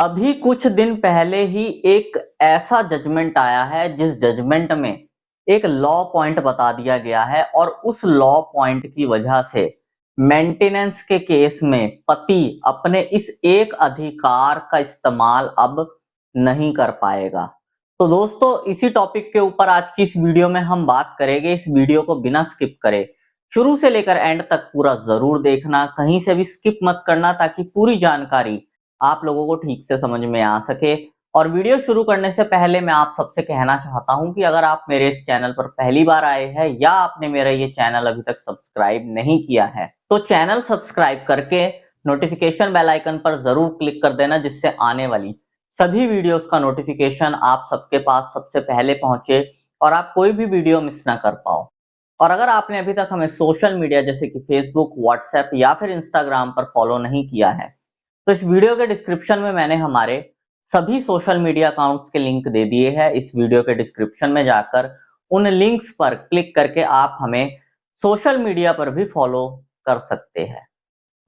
अभी कुछ दिन पहले ही एक ऐसा जजमेंट आया है जिस जजमेंट में एक लॉ पॉइंट बता दिया गया है और उस लॉ पॉइंट की वजह से मेंटेनेंस के केस में पति अपने इस एक अधिकार का इस्तेमाल अब नहीं कर पाएगा। तो दोस्तों, इसी टॉपिक के ऊपर आज की इस वीडियो में हम बात करेंगे। इस वीडियो को बिना स्किप करे शुरू से लेकर एंड तक पूरा जरूर देखना, कहीं से भी स्किप मत करना, ताकि पूरी जानकारी आप लोगों को ठीक से समझ में आ सके। और वीडियो शुरू करने से पहले मैं आप सबसे कहना चाहता हूं कि अगर आप मेरे इस चैनल पर पहली बार आए हैं या आपने मेरा ये चैनल अभी तक सब्सक्राइब नहीं किया है तो चैनल सब्सक्राइब करके नोटिफिकेशन बेल आइकन पर जरूर क्लिक कर देना, जिससे आने वाली सभी वीडियोस का नोटिफिकेशन आप सबके पास सबसे पहले पहुंचे और आप कोई भी वीडियो मिस ना कर पाओ। और अगर आपने अभी तक हमें सोशल मीडिया जैसे कि फेसबुक, व्हाट्सएप या फिर इंस्टाग्राम पर फॉलो नहीं किया है तो इस वीडियो के डिस्क्रिप्शन में मैंने हमारे सभी सोशल मीडिया अकाउंट्स के लिंक दे दिए हैं। इस वीडियो के डिस्क्रिप्शन में जाकर उन लिंक्स पर क्लिक करके आप हमें सोशल मीडिया पर भी फॉलो कर सकते हैं।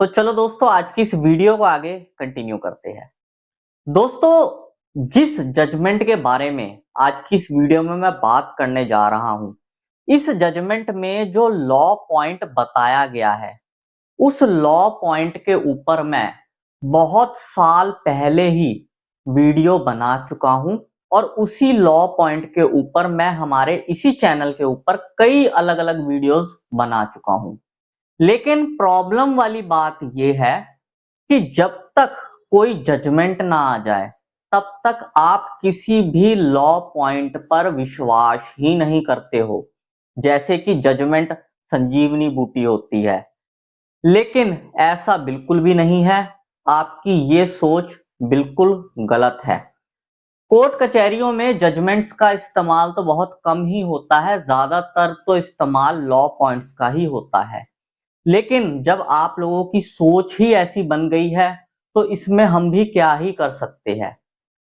तो चलो दोस्तों, आज की इस वीडियो को आगे कंटिन्यू करते हैं। दोस्तों, जिस जजमेंट के बारे में आज की इस वीडियो में मैं बात करने जा रहा हूं, इस जजमेंट में जो लॉ पॉइंट बताया गया है उस लॉ पॉइंट के ऊपर मैं बहुत साल पहले ही वीडियो बना चुका हूं और उसी लॉ पॉइंट के ऊपर मैं हमारे इसी चैनल के ऊपर कई अलग अलग वीडियोस बना चुका हूं। लेकिन प्रॉब्लम वाली बात यह है कि जब तक कोई जजमेंट ना आ जाए तब तक आप किसी भी लॉ पॉइंट पर विश्वास ही नहीं करते हो। जैसे कि जजमेंट संजीवनी बूटी होती है, लेकिन ऐसा बिल्कुल भी नहीं है। आपकी ये सोच बिल्कुल गलत है। कोर्ट कचहरियों में जजमेंट्स का इस्तेमाल तो बहुत कम ही होता है, ज्यादातर तो इस्तेमाल लॉ पॉइंट्स का ही होता है। लेकिन जब आप लोगों की सोच ही ऐसी बन गई है तो इसमें हम भी क्या ही कर सकते हैं।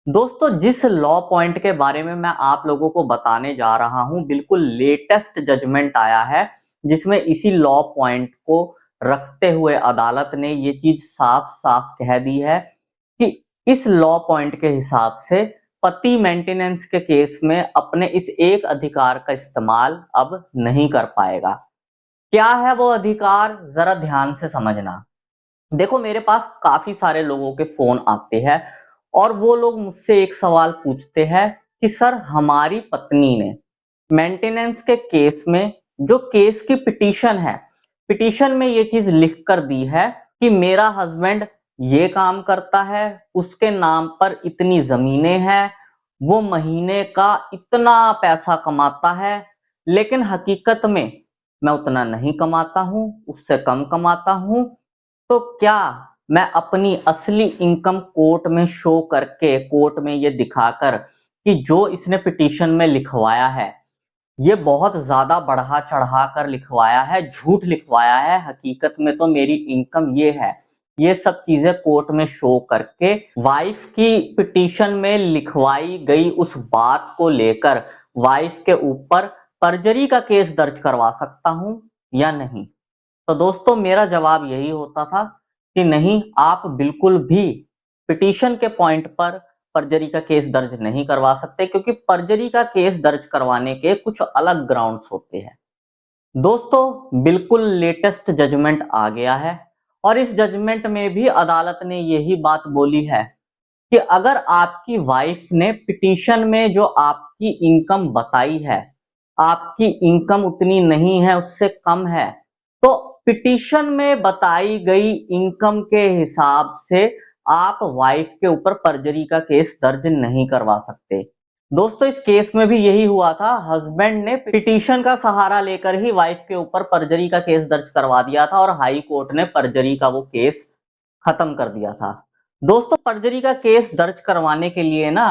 दोस्तों, जिस लॉ पॉइंट के बारे में मैं आप लोगों को बताने जा रहा हूं, बिल्कुल लेटेस्ट जजमेंट आया है जिसमें इसी लॉ पॉइंट को रखते हुए अदालत ने ये चीज साफ साफ कह दी है कि इस लॉ पॉइंट के हिसाब से पति मेंटेनेंस के केस में अपने इस एक अधिकार का इस्तेमाल अब नहीं कर पाएगा। क्या है वो अधिकार, जरा ध्यान से समझना। देखो, मेरे पास काफी सारे लोगों के फोन आते हैं और वो लोग मुझसे एक सवाल पूछते हैं कि सर, हमारी पत्नी ने मेंटेनेंस के केस में जो केस की पिटीशन है, पिटीशन में ये चीज लिख कर दी है कि मेरा हस्बैंड ये काम करता है, उसके नाम पर इतनी जमीनें हैं, वो महीने का इतना पैसा कमाता है, लेकिन हकीकत में मैं उतना नहीं कमाता हूं, उससे कम कमाता हूं। तो क्या मैं अपनी असली इनकम कोर्ट में शो करके, कोर्ट में ये दिखाकर कि जो इसने पिटीशन में लिखवाया है ये बहुत ज्यादा बढ़ा चढ़ा कर लिखवाया है, झूठ लिखवाया है, हकीकत में तो मेरी इनकम ये है, ये सब चीजें कोर्ट में शो करके वाइफ की पिटीशन में लिखवाई गई उस बात को लेकर वाइफ के ऊपर परजरी का केस दर्ज करवा सकता हूं या नहीं? तो दोस्तों, मेरा जवाब यही होता था कि नहीं, आप बिल्कुल भी पिटीशन के पॉइंट पर परजरी का केस दर्ज नहीं करवा सकते, क्योंकि परजरी का केस दर्ज करवाने के कुछ अलग ग्राउंड्स होते हैं। दोस्तों, बिल्कुल लेटेस्ट जजमेंट आ गया है और इस जजमेंट में भी अदालत ने यही बात बोली है कि अगर आपकी वाइफ ने पिटीशन में जो आपकी इनकम बताई है, आपकी इनकम उतनी नहीं है, उससे कम है, तो पिटीशन में बताई गई इनकम के हिसाब से आप वाइफ के ऊपर परजरी का केस दर्ज नहीं करवा सकते। दोस्तों, इस केस में भी यही हुआ था। हस्बैंड ने पिटीशन का सहारा लेकर ही वाइफ के ऊपर परजरी का केस दर्ज करवा दिया था और हाई कोर्ट ने परजरी का वो केस खत्म कर दिया था। दोस्तों, परजरी का केस दर्ज करवाने के लिए ना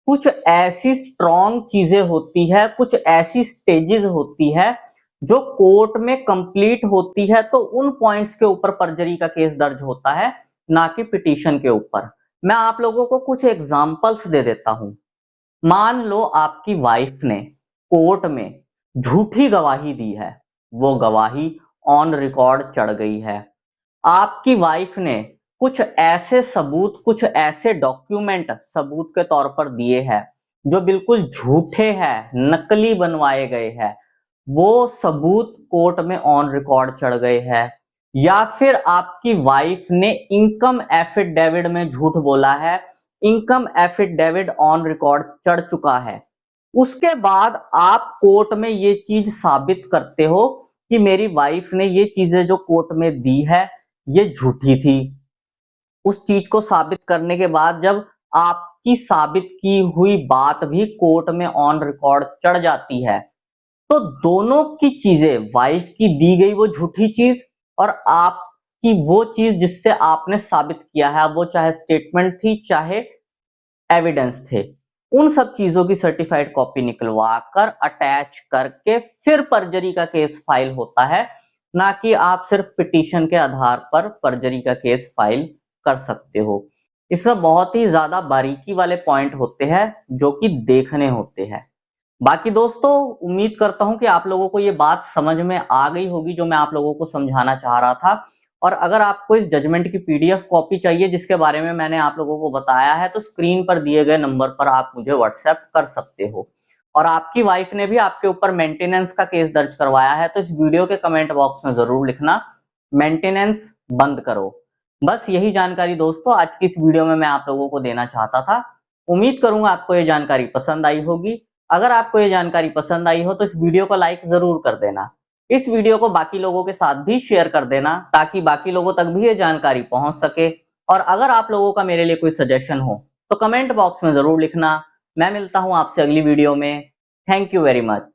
कुछ ऐसी स्ट्रॉन्ग चीजें होती है, कुछ ऐसी स्टेजेस होती है जो कोर्ट में कंप्लीट होती है, तो उन पॉइंट्स के ऊपर परजरी का केस दर्ज होता है, ना कि पिटीशन के ऊपर। मैं आप लोगों को कुछ एग्जांपल्स दे देता हूं। मान लो आपकी वाइफ ने कोर्ट में झूठी गवाही दी है, वो गवाही ऑन रिकॉर्ड चढ़ गई है। आपकी वाइफ ने कुछ ऐसे सबूत, कुछ ऐसे डॉक्यूमेंट सबूत के तौर पर दिए हैं जो बिल्कुल झूठे हैं, नकली बनवाए गए हैं, वो सबूत कोर्ट में ऑन रिकॉर्ड चढ़ गए हैं, या फिर आपकी वाइफ ने इनकम एफिडेविट में झूठ बोला है, इनकम एफिडेविट ऑन रिकॉर्ड चढ़ चुका है, उसके बाद आप कोर्ट में ये चीज साबित करते हो कि मेरी वाइफ ने ये चीजें जो कोर्ट में दी है ये झूठी थी। उस चीज को साबित करने के बाद जब आपकी साबित की हुई बात भी कोर्ट में ऑन रिकॉर्ड चढ़ जाती है, तो दोनों की चीजें, वाइफ की दी गई वो झूठी चीज और आपकी वो चीज जिससे आपने साबित किया है, वो चाहे स्टेटमेंट थी चाहे एविडेंस थे, उन सब चीजों की सर्टिफाइड कॉपी निकलवा कर अटैच करके फिर परजरी का केस फाइल होता है, ना कि आप सिर्फ पिटीशन के आधार पर परजरी का केस फाइल कर सकते हो। इसमें बहुत ही ज्यादा बारीकी वाले पॉइंट होते हैं जो कि देखने होते हैं। बाकी दोस्तों, उम्मीद करता हूं कि आप लोगों को ये बात समझ में आ गई होगी जो मैं आप लोगों को समझाना चाह रहा था। और अगर आपको इस जजमेंट की पीडीएफ कॉपी चाहिए जिसके बारे में मैंने आप लोगों को बताया है, तो स्क्रीन पर दिए गए नंबर पर आप मुझे व्हाट्सएप कर सकते हो। और आपकी वाइफ ने भी आपके ऊपर मेंटेनेंस का केस दर्ज करवाया है, तो इस वीडियो के कमेंट बॉक्स में जरूर लिखना मेंटेनेंस बंद करो। बस यही जानकारी दोस्तों आज की इस वीडियो में मैं आप लोगों को देना चाहता था। उम्मीद करूंगा आपको ये जानकारी पसंद आई होगी। अगर आपको ये जानकारी पसंद आई हो तो इस वीडियो को लाइक जरूर कर देना। इस वीडियो को बाकी लोगों के साथ भी शेयर कर देना ताकि बाकी लोगों तक भी ये जानकारी पहुंच सके। और अगर आप लोगों का मेरे लिए कोई सजेशन हो तो कमेंट बॉक्स में जरूर लिखना। मैं मिलता हूं आपसे अगली वीडियो में। Thank you very much.